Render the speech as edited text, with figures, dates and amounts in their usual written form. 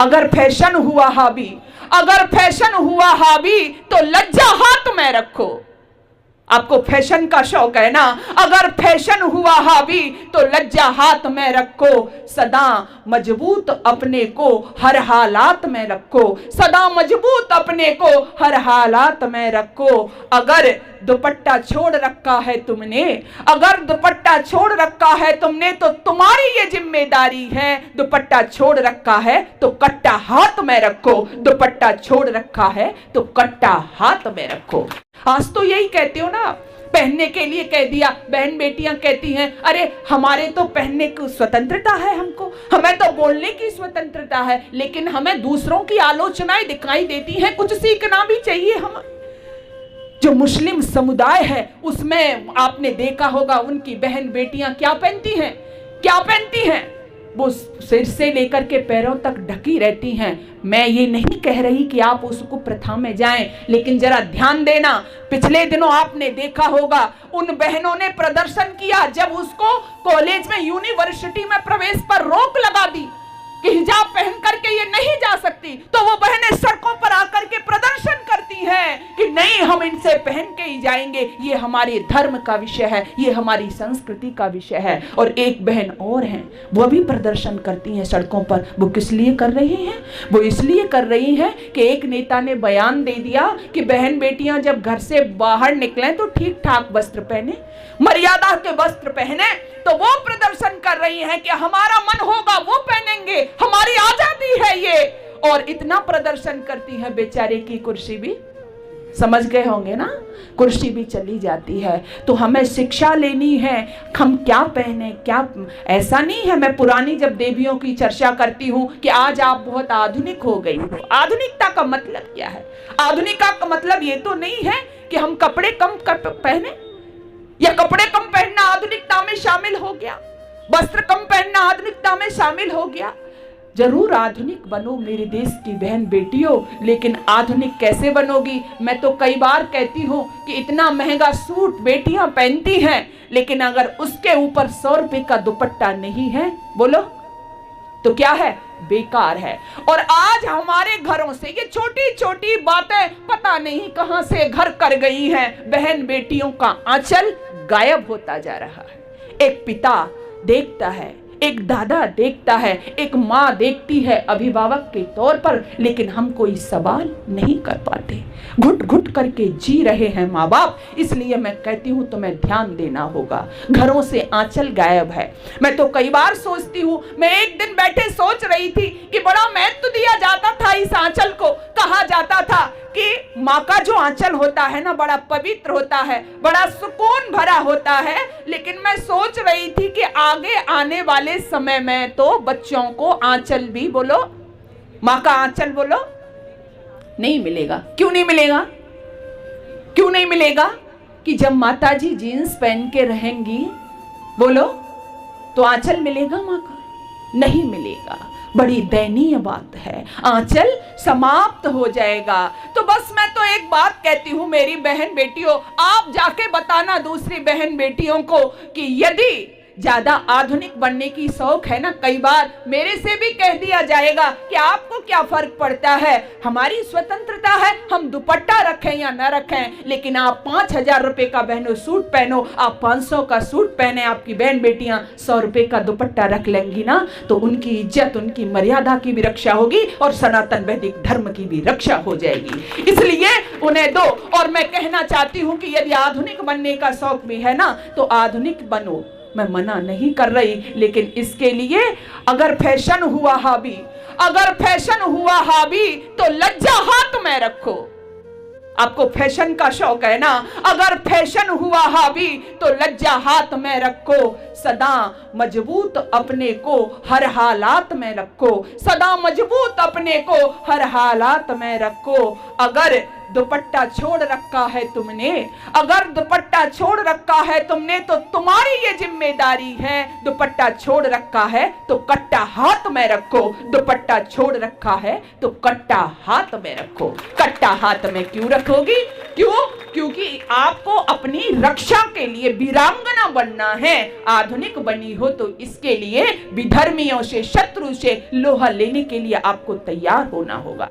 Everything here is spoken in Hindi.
अगर फैशन हुआ हावी, अगर फैशन हुआ हावी तो लज्जा हाथ में रखो। आपको फैशन का शौक है ना, अगर फैशन हुआ हावी तो लज्जा हाथ में रखो। सदा मजबूत अपने को हर हालात में रखो, सदा मजबूत अपने को हर हालात में रखो। अगर दुपट्टा छोड़ रखा है तुमने, अगर दुपट्टा छोड़ रखा है तुमने तो तुम्हारी ये जिम्मेदारी है। दुपट्टा छोड़ रखा है तो कट्टा हाथ में रखो, दुपट्टा छोड़ रखा है तो कट्टा हाथ में रखो। आज तो यही कहते हो ना, पहनने के लिए कह दिया। बहन बेटियां कहती हैं अरे हमारे तो पहनने की स्वतंत्रता है, हमको, हमें तो बोलने की स्वतंत्रता है, लेकिन हमें दूसरों की आलोचनाएं दिखाई देती हैं, कुछ सीखना भी चाहिए। हम जो मुस्लिम समुदाय है उसमें आपने देखा होगा उनकी बहन बेटियां क्या पहनती हैं, क्या पहनती हैं, वो सिर से लेकर के पैरों तक ढकी रहती हैं। मैं ये नहीं कह रही कि आप उसको प्रथा में जाएं, लेकिन जरा ध्यान देना, पिछले दिनों आपने देखा होगा उन बहनों ने प्रदर्शन किया जब उसको कॉलेज में, यूनिवर्सिटी में प्रवेश पर रोक लगा दी कि हिजाब पहन करके ये नहीं जा सकती, तो वो बहनें सड़कों पर आकर के प्रदर्शन करती हैं कि नहीं, हम इनसे पहन के ही जाएंगे, ये हमारे धर्म का विषय है, ये हमारी संस्कृति का विषय है। और एक बहन और हैं, वो भी प्रदर्शन करती हैं सड़कों पर। वो किस लिए कर रही हैं? वो इसलिए कर रही हैं कि एक नेता ने बयान दे दिया कि बहन बेटियां जब घर से बाहर निकलें तो ठीक ठाक वस्त्र पहने, मर्यादा के वस्त्र पहने। तो वो प्रदर्शन कर रही हैं कि हमारा मन होगा वो पहनेंगे, हमारी आजादी है ये। और इतना प्रदर्शन करती है, बेचारे की कुर्सी भी, समझ गए होंगे ना, कुर्सी भी चली जाती है। तो हमें शिक्षा लेनी है, हम क्या पहने, क्या, ऐसा नहीं है। मैं पुरानी जब देवियों की चर्चा करती हूँ कि आज आप बहुत आधुनिक हो गई हो, आधुनिकता का मतलब क्या है? आधुनिकता का मतलब ये तो नहीं है कि हम कपड़े कम पहने, या कपड़े कम पहनना आधुनिकता में शामिल हो गया, वस्त्र कम पहनना आधुनिकता में शामिल हो गया। जरूर आधुनिक बनो मेरे देश की बहन बेटियों, लेकिन आधुनिक कैसे बनोगी? मैं तो कई बार कहती हूँ कि इतना महंगा सूट बेटियां पहनती हैं, लेकिन अगर उसके ऊपर 100 रुपए का दुपट्टा नहीं है, बोलो तो क्या है? बेकार है। और आज हमारे घरों से ये छोटी छोटी बातें पता नहीं कहां से घर कर गई हैं। बहन बेटियों का आंचल गायब होता जा रहा है। एक पिता देखता है, एक दादा देखता है, एक माँ देखती है अभिभावक के तौर पर, लेकिन हम कोई सवाल नहीं कर पाते, घुट घुट करके जी रहे हैं माँ बाप। इसलिए मैं कहती हूँ तुम्हें ध्यान देना होगा, घरों से आंचल गायब है। मैं तो कई बार सोचती हूँ, मैं एक दिन बैठे सोच रही थी कि बड़ा महत्व दिया जाता था इस आंचल को। कहा जाता था कि माँ का जो आंचल होता है ना, बड़ा पवित्र होता है, बड़ा सुकून भरा होता है। लेकिन मैं सोच रही थी कि आगे आने वाले समय में तो बच्चों को आंचल भी, बोलो माँ का आंचल, बोलो नहीं मिलेगा। क्यों नहीं मिलेगा? क्यों नहीं मिलेगा? कि जब माताजी जीन्स पहन के रहेंगी, बोलो, तो आंचल मिलेगा माँ का? नहीं मिलेगा। बड़ी दयनीय बात है, आंचल समाप्त हो जाएगा। तो बस मैं तो एक बात कहती हूँ मेरी बहन बेटियों, आप जाके बताना दूसरी बहन बेटियों को कि यदि ज्यादा आधुनिक बनने की शौक है ना, कई बार मेरे से भी कह दिया जाएगा कि आपको क्या फर्क पड़ता है, हमारी स्वतंत्रता है, हम दुपट्टा रखें या ना रखें, लेकिन आप 5,000 रुपए का बहनों सूट पहनो, आप 500 का सूट पहने, आपकी बहन बेटियां 100 रुपए का दुपट्टा रख लेंगी ना, तो उनकी इज्जत, उनकी मर्यादा की भी रक्षा होगी और सनातन वैदिक धर्म की भी रक्षा हो जाएगी। इसलिए उन्हें दो। और मैं कहना चाहती हूँ कि यदि आधुनिक बनने का शौक भी है ना, तो आधुनिक बनो, मैं मना नहीं कर रही, लेकिन इसके लिए अगर फैशन हुआ हावी, अगर फैशन हुआ हावी तो लज्जा हाथ में रखो। आपको फैशन का शौक है ना, अगर फैशन हुआ हावी तो लज्जा हाथ में रखो। सदा मजबूत अपने को हर हालात में रखो, सदा मजबूत अपने को हर हालात में रखो। अगर दुपट्टा छोड़ रखा है तुमने, अगर दुपट्टा छोड़ रखा है तुमने तो तुम्हारी ये जिम्मेदारी है। दुपट्टा छोड़ रखा है तो कट्टा हाथ में रखो, दुपट्टा छोड़ रखा है तो कट्टा हाथ में रखो। कट्टा हाथ में क्यों रखोगी? क्यों? क्योंकि आपको अपनी रक्षा के लिए वीरांगना बनना है। आधुनिक बनी हो तो इसके लिए विधर्मियों से, शत्रु से लोहा लेने के लिए आपको तैयार होना होगा।